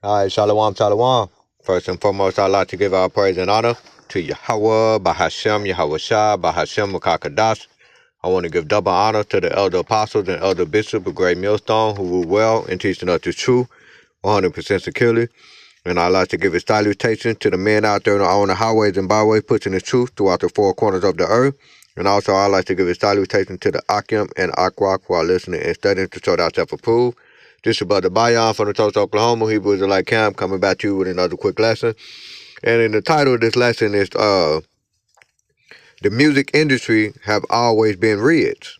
All right, shalom, shalom. First and foremost, I'd like to give our praise and honor to Yahweh, Bahashem, Yahweh Shah, Bahashem, Makakadash. I want to give double honor to the elder apostles and elder bishop of Great Millstone who rule well in teaching us the truth 100% securely. And I'd like to give a salutation to the men out there on the highways and byways pushing the truth throughout the four corners of the earth. And also, I'd like to give a salutation to the Akim and Akwak who are listening and studying to show thyself approved. This is Brother Bayon from the Tulsa, Oklahoma Hebrew Israelite Camp coming back to you with another quick lesson. And in the title of this lesson is The Music Industry Have Always Been Rich.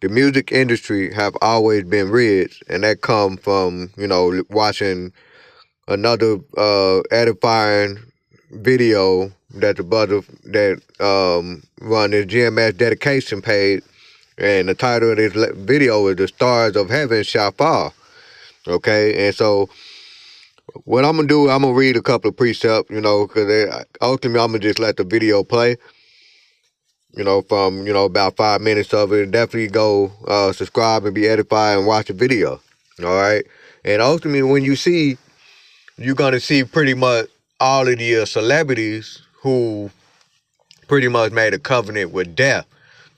The music industry have always been rich, and that come from, watching another edifying video that the brother that run his GMS dedication page, and the title of this video is "The Stars of Heaven Shall Fall." Okay, and so what I'm gonna do, I'm gonna read a couple of precepts, because ultimately I'm gonna just let the video play. From about 5 minutes of it. Definitely go subscribe and be edified and watch the video. All right, and ultimately when you see, you're gonna see pretty much all of the celebrities who pretty much made a covenant with death.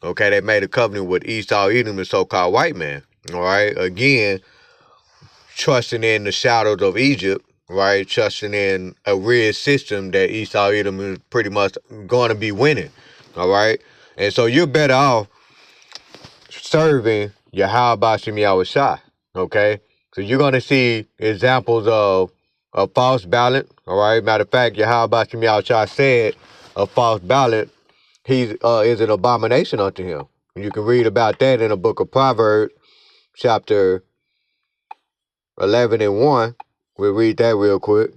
Okay, they made a covenant with Esau, Edom, the so-called white man. All right, again, trusting in the shadows of Egypt, right? Trusting in a rigged system that Esau, Edom is pretty much going to be winning. All right, and so you're better off serving Yahweh Bashim Yahweh Shai. Okay, so you're going to see examples of a false ballot. All right, matter of fact, Yahweh Bashim Yahweh Shai said a false ballot is an abomination unto him. You can read about that in the book of Proverbs, chapter 11 and 1. We'll read that real quick.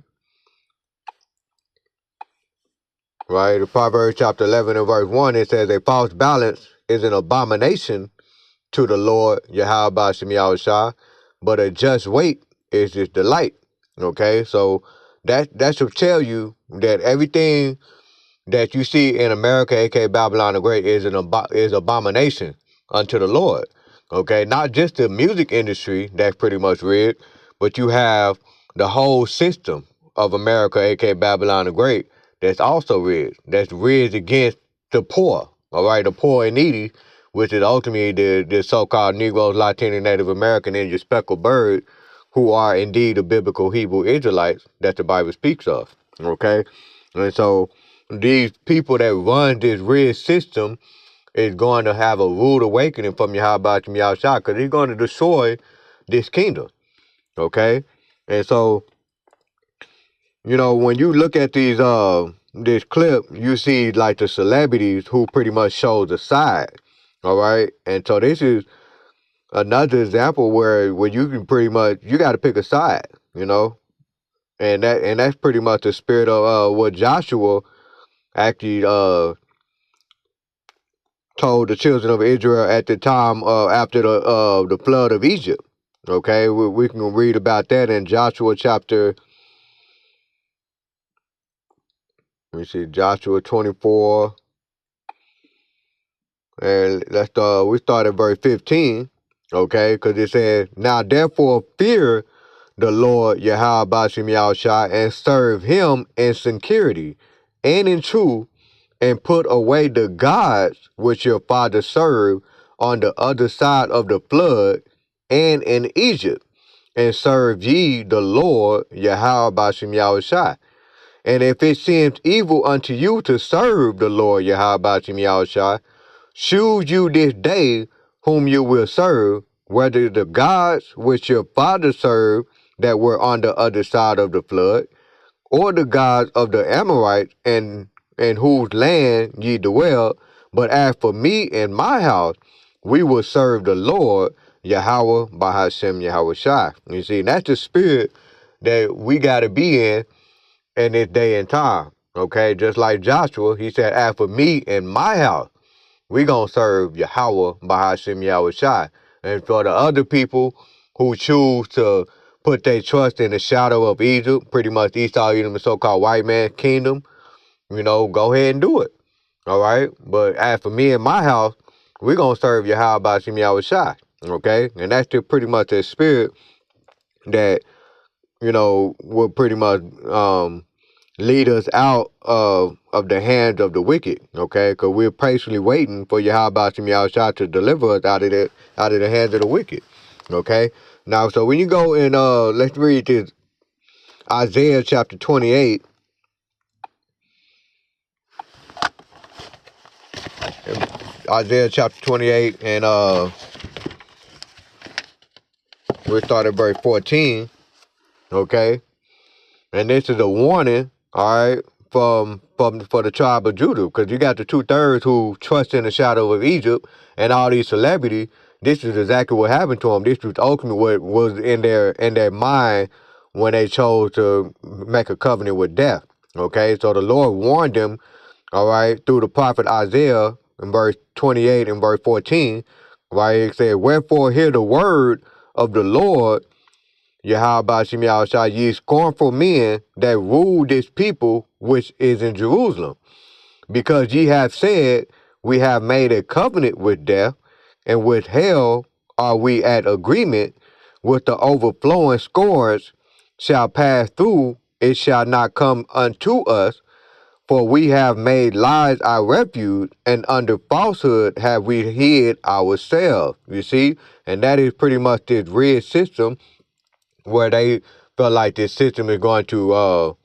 Right, the Proverbs chapter 11 and verse 1, it says, a false balance is an abomination to the Lord Yahweh Bashim Yahweh Shai, but a just weight is his delight. Okay, so that should tell you that everything that you see in America, aka Babylon the Great, is abomination unto the Lord. Okay, not just the music industry that's pretty much rigged, but you have the whole system of America, aka Babylon the Great, that's also rigged. That's rigged against the poor. All right, the poor and needy, which is ultimately the so-called Negroes, Latino, Native American, and your speckled bird, who are indeed the biblical Hebrew Israelites that the Bible speaks of. Okay, and so these people that run this rigged system is going to have a rude awakening from Yahweh Shah, because he's going to destroy this kingdom. Okay, and so when you look at these this clip, you see like the celebrities who pretty much shows the side. All right, and so this is another example where you can pretty much, you got to pick a side, and that's pretty much the spirit of what Joshua actually told the children of Israel at the time after the flood of Egypt. Okay, we can read about that in Joshua chapter. Let me see, Joshua 24, and we start at verse 15. Okay, because it says, now therefore fear the Lord Yahweh Bashim Yahushua and serve him in sincerity and in truth, and put away the gods which your father served on the other side of the flood and in Egypt, and serve ye the Lord Yahweh Bashim Yahushua. And if it seems evil unto you to serve the Lord Yahweh Bashim Yahushua, choose you this day whom you will serve, whether the gods which your father served that were on the other side of the flood, or the gods of the Amorites, and in whose land ye dwell. But as for me and my house, we will serve the Lord Yahweh Bahashem Yahweh Shai. You see, that's the spirit that we got to be in this day and time. Okay, just like Joshua, he said, as for me and my house, we gonna serve Yahweh Bahashem Yahweh Shai. And for the other people who choose to put their trust in the shadow of Egypt, pretty much Esau, Edom, the so-called white man kingdom, go ahead and do it. All right? But as for me and my house, we're gonna serve Yahweh Bahashem Yahweh Shai. Okay? And that's pretty much the spirit that will pretty much lead us out of the hands of the wicked, okay? Because we're patiently waiting for Yahweh Shem Yahushua to deliver us out of the hands of the wicked, okay? Now, so when you go in, let's read this Isaiah chapter 28, Isaiah chapter 28, and we'll start at verse 14, okay? And this is a warning, all right, for the tribe of Judah, because you got the 2/3 who trust in the shadow of Egypt and all these celebrities. This is exactly what happened to them. This was ultimately what was in their mind when they chose to make a covenant with death. Okay, so the Lord warned them, all right, through the prophet Isaiah in verse 28 and verse 14, right? It said, "Wherefore hear the word of the Lord, Yahweh Shem Yahushua, ye scornful men that rule this people which is in Jerusalem. Because ye have said, we have made a covenant with death, and with hell are we at agreement, with the overflowing scourge shall pass through, it shall not come unto us. For we have made lies our refuge, and under falsehood have we hid ourselves." You see? And that is pretty much this red system where they feel like this system is going to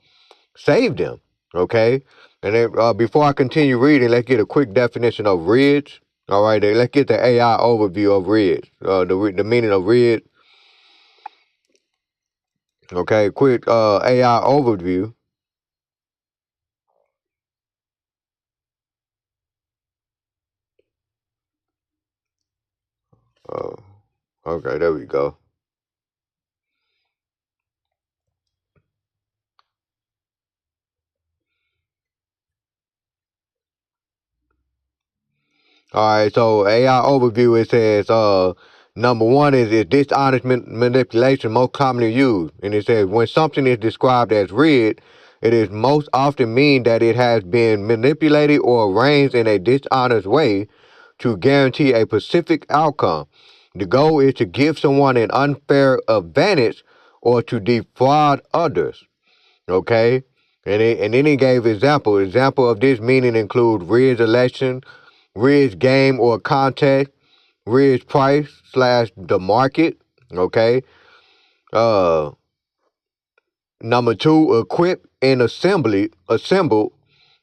save them. Okay, and then, before I continue reading, let's get a quick definition of ridge. All right, then let's get the AI overview of ridge. The meaning of ridge. Okay, quick AI overview. Uh, okay, there we go. All right, so AI overview, it says, number one is dishonest manipulation most commonly used. And it says, when something is described as rigged, it is most often mean that it has been manipulated or arranged in a dishonest way to guarantee a specific outcome. The goal is to give someone an unfair advantage or to defraud others. Okay? And then he gave example. Example of this meaning include rigged election, rigged game or contest, rigged price slash the market. Okay. Uh, Number two, equip and assemble.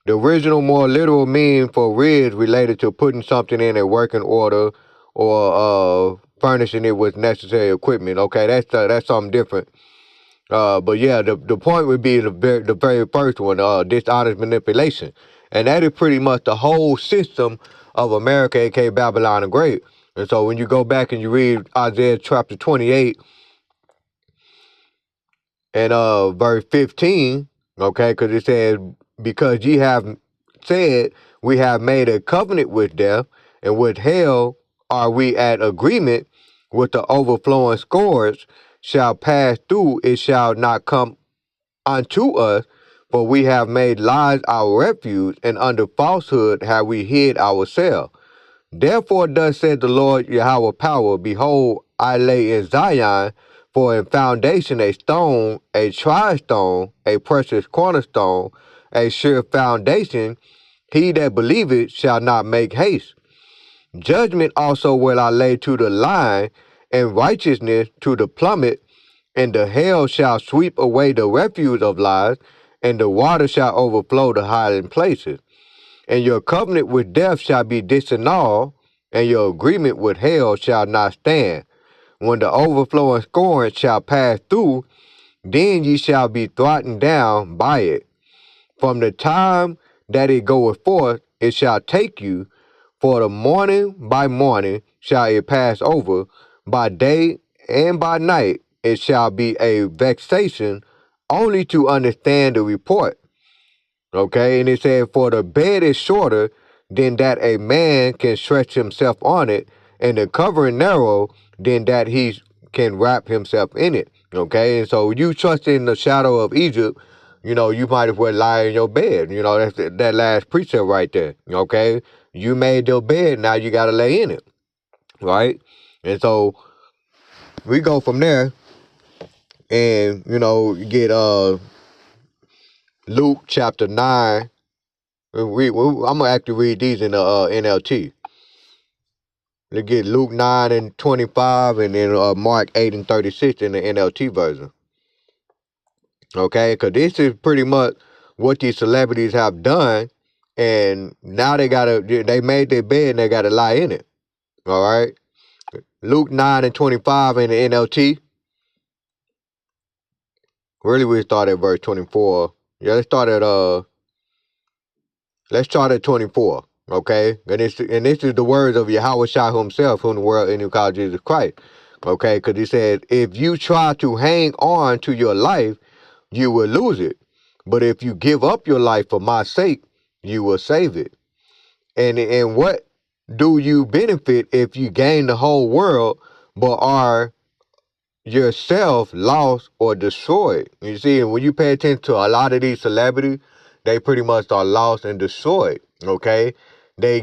The original, more literal meaning for rigged related to putting something in a working order or furnishing it with necessary equipment. Okay, that's something different. But yeah, the point would be the very first one, dishonest manipulation, and that is pretty much the whole system of America, aka Babylon the Great. And so when you go back and you read Isaiah chapter 28 and verse 15, okay, because it says, "Because ye have said, we have made a covenant with death, and with hell are we at agreement, with the overflowing scourge shall pass through, it shall not come unto us, for we have made lies our refuge, and under falsehood have we hid ourselves. Therefore thus said the Lord Yahweh power, behold, I lay in Zion for a foundation a stone, a tried stone, a precious cornerstone, a sure foundation. He that believeth shall not make haste. Judgment also will I lay to the line, and righteousness to the plummet, and the hail shall sweep away the refuse of lies, and the water shall overflow the hiding places. And your covenant with death shall be disannulled, and your agreement with hell shall not stand. When the overflowing scorn shall pass through, then ye shall be trodden down by it. From the time that it goeth forth, it shall take you, for the morning by morning shall it pass over, by day and by night it shall be a vexation, only to understand the report. Okay, and it said, for the bed is shorter than that a man can stretch himself on it, and the covering narrow than that he can wrap himself in it. Okay, and so you trust in the shadow of Egypt, you might as well lie in your bed. That's that last precept right there. Okay, you made your bed, now you got to lay in it, right? And so we go from there And you get Luke chapter 9. I'm gonna actually read these in the NLT. You get Luke 9:25, and then Mark 8:36 in the NLT version. Okay, because this is pretty much what these celebrities have done, and now they made their bed and they gotta lie in it. All right, Luke 9:25 in the NLT. Really, we start at verse 24. Yeah, let's start at 24. Okay, and this is the words of Yahweh Shah himself, whom the world in who called Jesus Christ. Okay, because he said, if you try to hang on to your life, you will lose it. But if you give up your life for my sake, you will save it. And what do you benefit if you gain the whole world, but are yourself lost or destroyed? You see, when you pay attention to a lot of these celebrities, they pretty much are lost and destroyed. Okay, they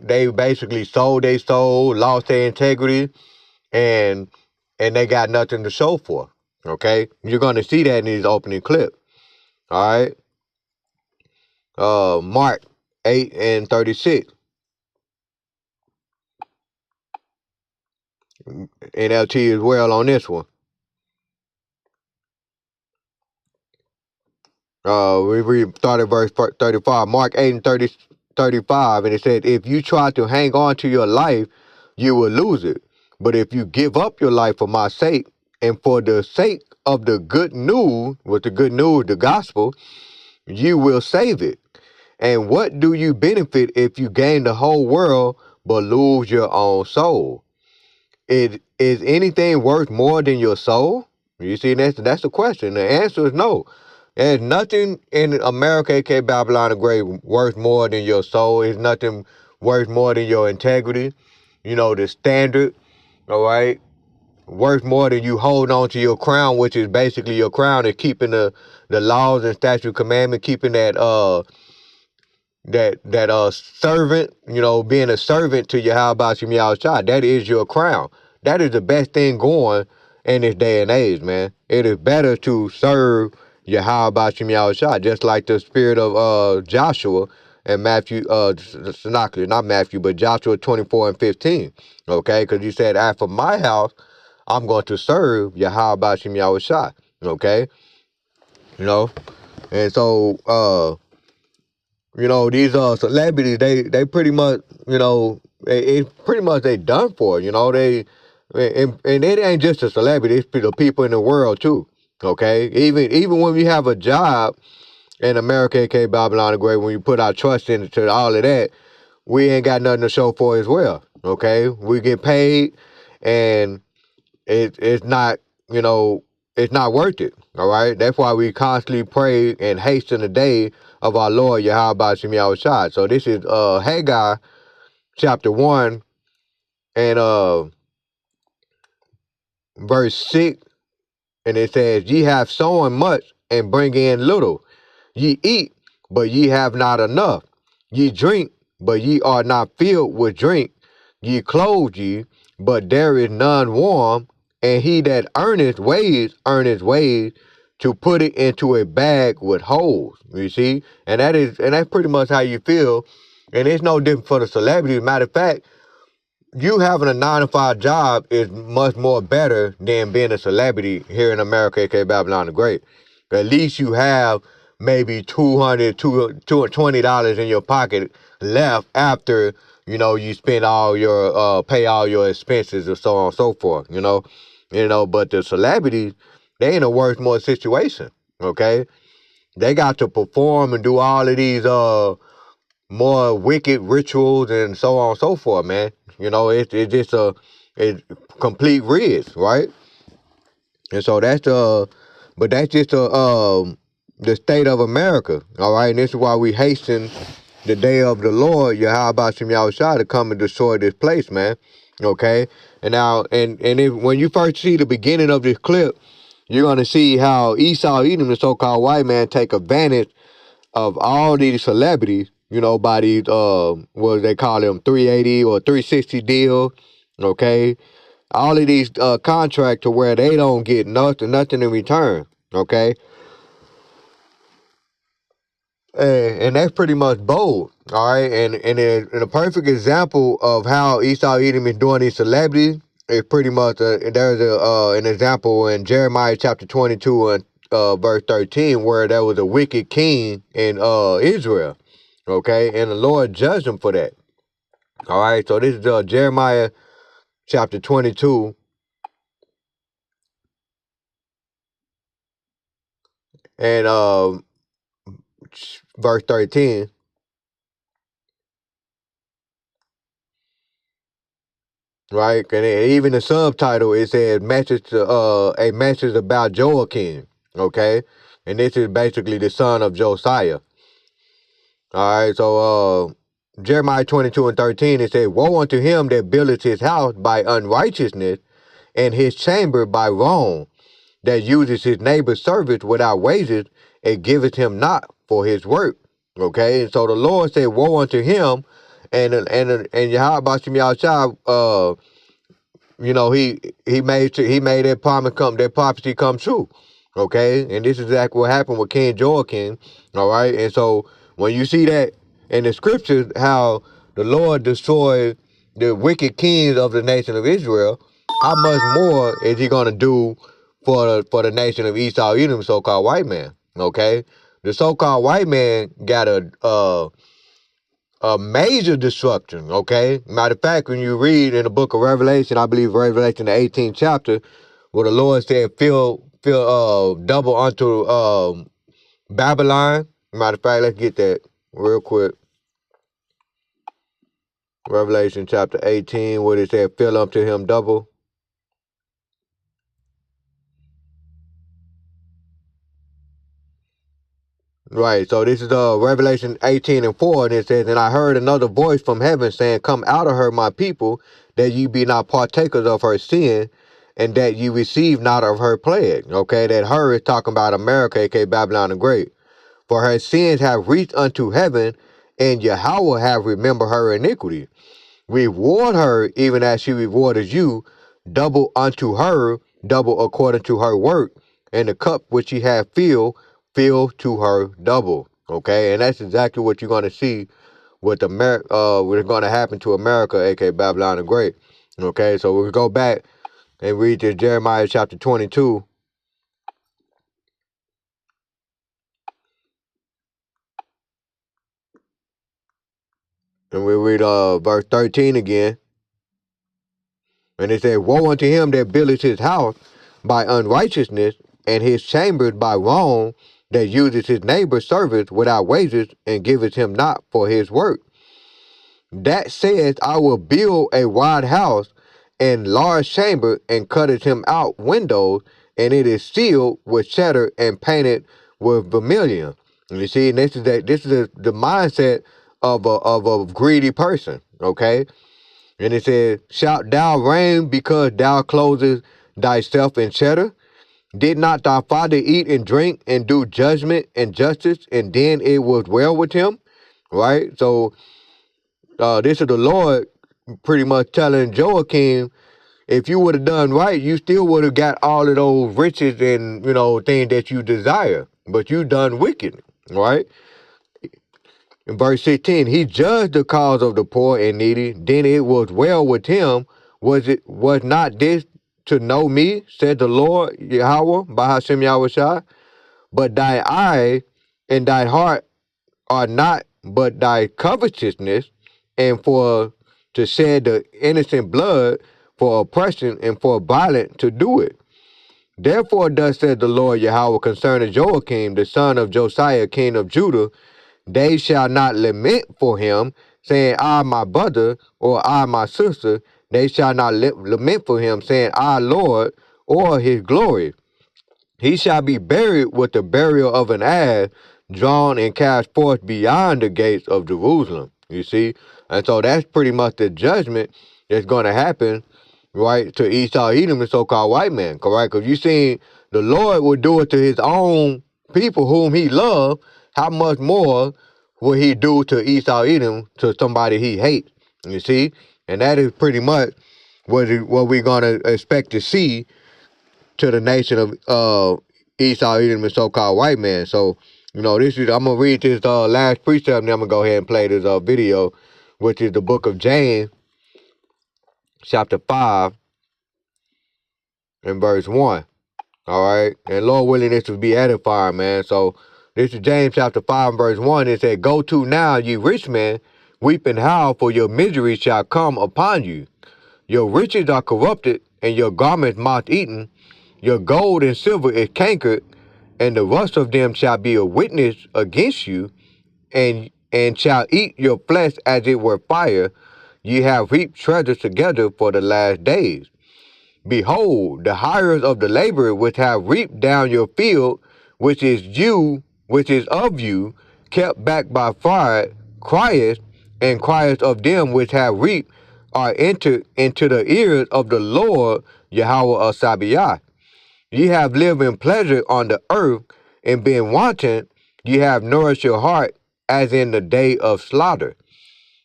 they basically sold their soul, lost their integrity, and they got nothing to show for. Okay, you're gonna see that in these opening clips. All right, Mark 8:36. NLT as well on this one. We started verse 35, Mark 8:35, and it said, if you try to hang on to your life, you will lose it. But if you give up your life for my sake, and for the sake of the good news, with the good news, the gospel, you will save it. And what do you benefit if you gain the whole world but lose your own soul? Is anything worth more than your soul? You see, that's the question. The answer is no. There's nothing in America, aka Babylon the Great, worth more than your soul. There's nothing worth more than your integrity. The standard, all right? Worth more than you hold on to your crown, which is basically your crown is keeping the laws and statute commandment, keeping that servant, being a servant to Yahweh Shem Yahushua. That is your crown. That is the best thing going in this day and age, man. It is better to serve Yahweh Shem Yahushua, just like the spirit of Joshua and Matthew, not Matthew, but Joshua 24:15. Okay, because he said, after my house, I'm going to serve Yahweh Shem Yahushua. Okay, and so these celebrities, they pretty much, it pretty much they done for, and it ain't just a celebrity, it's the people in the world too. Okay, even when we have a job in America, aka Babylon the Great, when you put our trust into all of that, we ain't got nothing to show for it as well. Okay, we get paid, and it's not, it's not worth it. All right, that's why we constantly pray and hasten the day of our Lord Yahweh Shem Yahushua. So this is Haggai chapter 1 and verse 6, and it says, ye have sown much and bring in little. Ye eat, but ye have not enough. Ye drink, but ye are not filled with drink. Ye clothe ye, but there is none warm. And he that earneth ways to put it into a bag with holes. You see? And that's pretty much how you feel. And it's no different for the celebrities. Matter of fact, you having a 9-to-5 job is much more better than being a celebrity here in America, aka Babylon the Great. At least you have maybe $220 in your pocket left after you spend all your pay all your expenses and so on and so forth. But the celebrities, they in a worse more situation. Okay, they got to perform and do all of these more wicked rituals and so on and so forth, man. It's just a complete risk, right? And so but that's just the state of America, all right? And this is why we hasten the day of the Lord, Yahweh Shem Yahushua, to come and destroy this place, man. Okay? And now, when you first see the beginning of this clip, you're going to see how Esau Edom, the so-called white man, take advantage of all these celebrities, by these, what they call them, 380 or 360 deal, okay? all of these contracts to where they don't get nothing in return. Okay, and that's pretty much bold. All right, and a perfect example of how Esau Edom is doing these celebrities is pretty much there's an example in Jeremiah chapter 22 and verse 13 where there was a wicked king in Israel. Okay, and the Lord judged him for that. All right, so this is Jeremiah chapter 22 and verse 13. Right, and even the subtitle it says message to a message about Joachim. Okay, and this is basically the son of Josiah. All right, so Jeremiah 22 and 13 it says, "Woe unto him that buildeth his house by unrighteousness, and his chamber by wrong, that uses his neighbor's servants without wages, and giveth him not for his work." Okay, and so the Lord said, "Woe unto him," and Yahweh Bashim Yahushua, you know, he made that prophecy come true. Okay, and this is exactly what happened with King Joachim. All right, and so when you see that in the scriptures, how the Lord destroyed the wicked kings of the nation of Israel, how much more is He gonna do for the nation of Esau Edom, so-called white man? Okay, the so-called white man got a major destruction, okay? Matter of fact, when you read in the book of Revelation, I believe Revelation the 18th chapter, where the Lord said, feel double unto Babylon. Matter of fact, let's get that real quick. Revelation chapter 18, where it said, fill unto him double. Right, so this is Revelation 18 and 4, and it says, "And I heard another voice from heaven saying, Come out of her, my people, that ye be not partakers of her sin, and that ye receive not of her plague." Okay, that her is talking about America, aka Babylon the Great. "For her sins have reached unto heaven, and Yahweh have remembered her iniquity. Reward her even as she rewarded you, double unto her, double according to her work, and the cup which she hath filled, fill to her double." Okay, and that's exactly what you're gonna see with what's gonna happen to America, aka Babylon the Great. Okay, so we'll go back and read this Jeremiah chapter 22, and we'll read verse 13 again. And it says, "Woe unto him that buildeth his house by unrighteousness, and his chambers by wrong, that uses his neighbor's servants without wages, and giveth him not for his work. That says, I will build a wide house and large chamber, and cutteth him out windows, and it is sealed with shutter and painted with vermilion." And you see, and this is the mindset of a greedy person. Okay. And it says, "Shalt thou reign because thou closest thyself in cheddar? Did not thy father eat and drink and do judgment and justice, and then it was well with him?" Right? So this is the Lord pretty much telling Joachim, if you would have done right, you still would have got all of those riches and, you know, things that you desire. But you done wicked, right? In verse 16, "He judged the cause of the poor and needy, then it was well with him. Was not this to know me, said the Lord Yahweh, Bahashem Yahushua? But thy eye and thy heart are not, but thy covetousness, and for to shed the innocent blood, for oppression and for violence to do it. Therefore thus said the Lord Yahweh concerning Joachim, the son of Josiah, king of Judah, they shall not lament for him, saying, I, my brother, or I, my sister. They shall not lament for him, saying, Our Lord, or his glory. He shall be buried with the burial of an ass, drawn and cast forth beyond the gates of Jerusalem." You see? And so that's pretty much the judgment that's going to happen, right, to Esau Edom, the so-called white man, correct? Because you seen the Lord would do it to his own people whom he loved, how much more will he do to Esau Edom, to somebody he hates? You see? And that is pretty much what we gonna expect to see to the nation of Esau, Edom, and so-called white man. So, you know, this is I'm gonna read this last precept, and then I'm gonna go ahead and play this video, which is the book of James, chapter 5, and verse 1. All right, and Lord willing, this will be edifying, man. So this is James chapter 5, verse 1. It said, "Go to now, ye rich men, weep and howl, for your misery shall come upon you. Your riches are corrupted, and your garments moth-eaten. Your gold and silver is cankered, and the rust of them shall be a witness against you, and shall eat your flesh as it were fire. Ye have reaped treasures together for the last days. Behold, the hirers of the laborer which have reaped down your field, which is of you, kept back by fire, crieth of them which have reaped, are entered into the ears of the Lord Yahweh of Sabaoth. Ye have lived in pleasure on the earth, and been wanton, ye have nourished your heart as in the day of slaughter.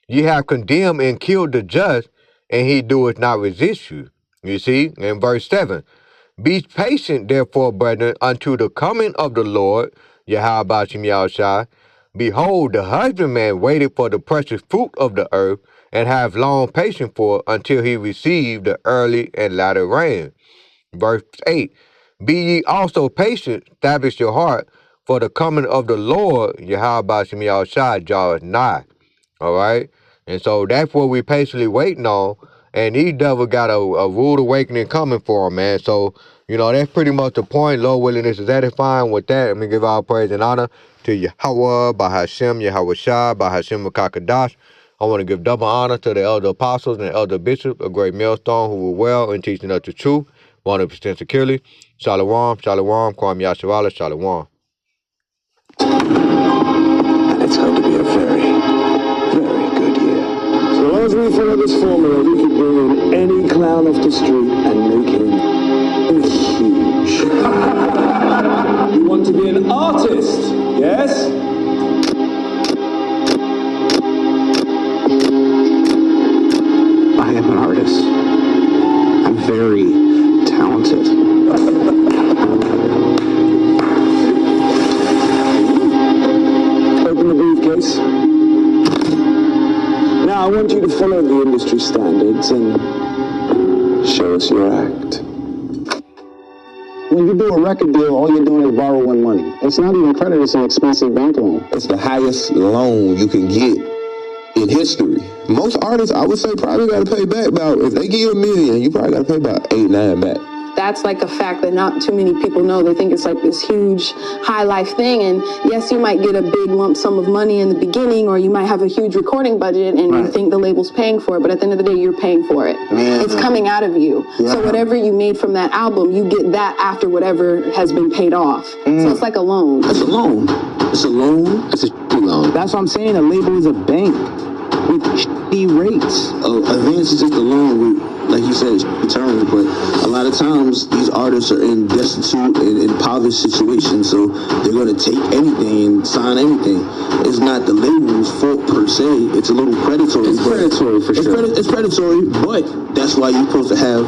Ye have condemned and killed the just, and he doeth not resist you." You see, in verse 7, "Be patient, therefore, brethren, unto the coming of the Lord, Yahweh Bashim Yahushai. Behold, the husbandman waited for the precious fruit of the earth, and have long patience for it, until he receive the early and latter rain." Verse 8, "Be ye also patient, establish your heart, for the coming of the Lord, Yahweh Bashim Yahushai, draweth nigh." All right? And so that's what we patiently waiting on. And these devils got a rude awakening coming for them, man. So, you know, that's pretty much the point. Lord willing, this is edifying. With that, let me give all praise and honor to Yahweh, Bahashem, Yahweh Shai, Bahashem Makakadash. I want to give double honor to the elder apostles and elder bishop, a great millstone who were well in teaching us the truth, 100% securely. Shalom, shalom, Kwam Yasharala, shalom. And it's going to be a very, very good year. So long as we follow this formula, we can bring in any clown off the street and make him huge. You want to be an artist, yes? I am an artist. I'm very talented. Open the briefcase. Now I want you to follow the industry standards and show us your act. When you do a record deal, all you're doing is borrowing money. It's not even credit, it's an expensive bank loan. It's the highest loan you can get in history. Most artists, I would say, probably got to pay back about, if they give you $1 million, you probably got to pay about 8-9 back. That's like a fact that not too many people know. They think it's like this huge high life thing. And yes, you might get a big lump sum of money in the beginning, or you might have a huge recording budget and you think the label's paying for it. But at the end of the day, you're paying for it. It's coming out of you. So whatever you made from that album, you get that after whatever has been paid off. So it's like a loan. It's a loan. It's a loan. It's a loan. That's what I'm saying. A label is a bank with shitty rates. Advance is just a loan with, like you said, return. But a lot of times, these artists are in destitute and impoverished situations, so they're going to take anything and sign anything. It's not the label's fault per se. It's a little predatory. It's predatory for sure. It's predatory, but that's why you're supposed to have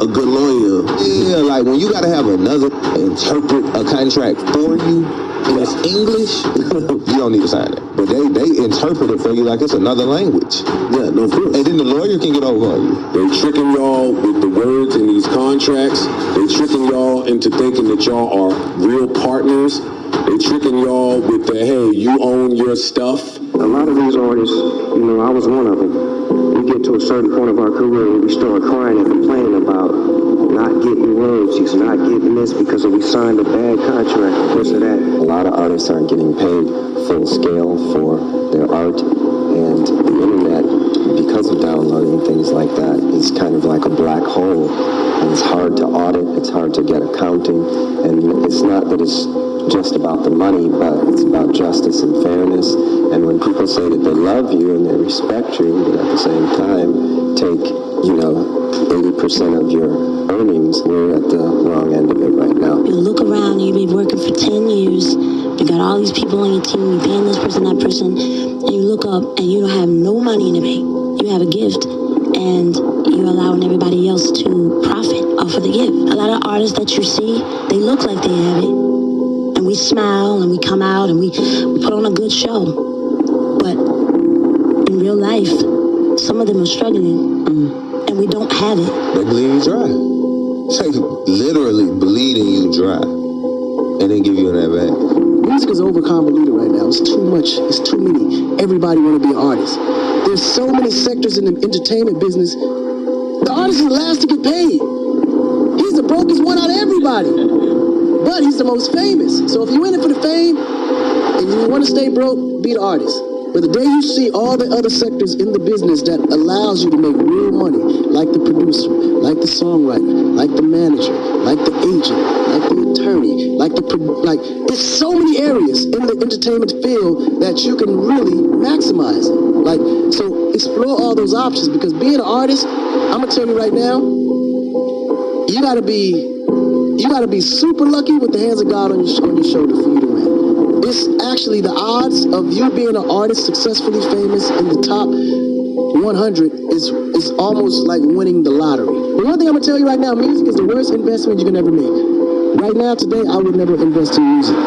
a good lawyer. Yeah, like when you got to have another interpret a contract for you, and it's English, you don't need to sign it. But they interpret it for you like it's another language. Yeah, no proof. And then the lawyer can get over on you. They're tricking y'all with the words in these contracts. They're tricking y'all into thinking that y'all are real partners. They're tricking y'all with the, hey, you own your stuff. A lot of these artists, you know, I was one of them. We get to a certain point of our career where we start crying and complaining about not getting royalties, not getting this because we signed a bad contract, this or that. A lot of artists aren't getting paid full scale for their art, and the internet, because of downloading things like that, is kind of like a black hole, and it's hard to audit, it's hard to get accounting, and it's not that it's just about the money, but it's about justice and fairness. And when people say that they love you and they respect you, but at the same time take, 80% of your earnings, we're at the wrong end of it right now. You look around, you've been working for 10 years, you got all these people on your team, you're paying this person, that person, and you look up and you don't have no money in the bank. You have a gift, and you're allowing everybody else to profit off of the gift. A lot of artists that you see, they look like they have it, and we smile and we come out and we put on a good show, but in real life, some of them are struggling, and we don't have it. They bleed you dry. It's like literally bleeding you dry, and then give you that back. Music is over convoluted right now. It's too much. It's too many. Everybody want to be an artist. There's so many sectors in the entertainment business. The artist is the last to get paid. He's the brokest one out of everybody. But he's the most famous. So if you're in it for the fame and you want to stay broke, be the artist. But the day you see all the other sectors in the business that allows you to make real money, like the producer, like the songwriter, like the manager, like the agent, like the attorney, like it's so many areas in the entertainment field that you can really maximize. So explore all those options, because being an artist, I'm gonna tell you right now, you gotta be super lucky with the hands of God on your shoulder for you to win. It's actually the odds of you being an artist successfully famous in the top 100 is almost like winning the lottery. But one thing I'm gonna tell you right now, music is the worst investment you can ever make. Right now, today, I would never invest in music.